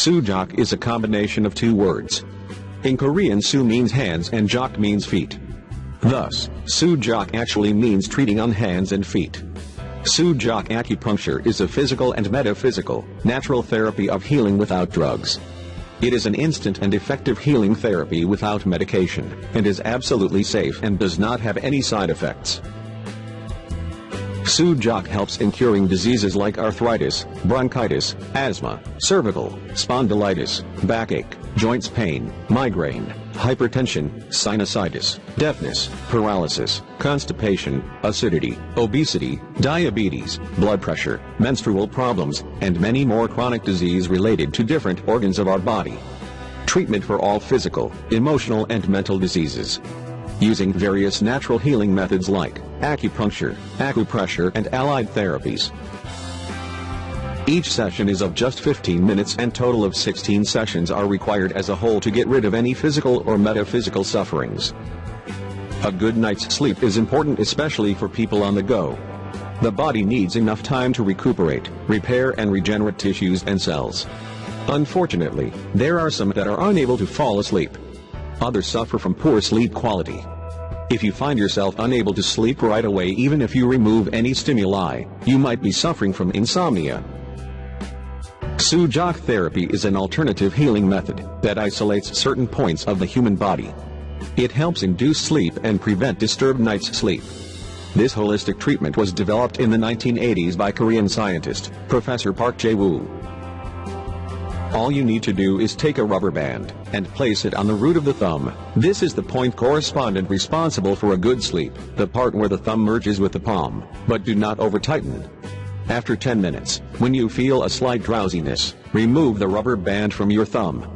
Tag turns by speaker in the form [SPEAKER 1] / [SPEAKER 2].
[SPEAKER 1] Sujok is a combination of two words. In Korean, Su means hands and Jok means feet. Thus, Sujok actually means treating on hands and feet. Sujok acupuncture is a physical and metaphysical, natural therapy of healing without drugs. It is an instant and effective healing therapy without medication, and is absolutely safe and does not have any side effects. Sujok helps in curing diseases like arthritis, bronchitis, asthma, cervical, spondylitis, backache, joints pain, migraine, hypertension, sinusitis, deafness, paralysis, constipation, acidity, obesity, diabetes, blood pressure, menstrual problems, and many more chronic disease related to different organs of our body. Treatment for all physical, emotional and mental diseases. Using various natural healing methods like acupuncture, acupressure and allied therapies. Each session is of just 15 minutes and total of 16 sessions are required as a whole to get rid of any physical or metaphysical sufferings. A good night's sleep is important, especially for people on the go. The body needs enough time to recuperate, repair and regenerate tissues and cells. Unfortunately, there are some that are unable to fall asleep. Others suffer from poor sleep quality. If you find yourself unable to sleep right away even if you remove any stimuli, you might be suffering from insomnia. Sujok therapy is an alternative healing method that isolates certain points of the human body. It helps induce sleep and prevent disturbed night's sleep. This holistic treatment was developed in the 1980s by Korean scientist, Professor Park Jae-woo. All you need to do is take a rubber band and place it on the root of the thumb. This is the point correspondent responsible for a good sleep, the part where the thumb merges with the palm, but do not over-tighten. After 10 minutes, when you feel a slight drowsiness, remove the rubber band from your thumb.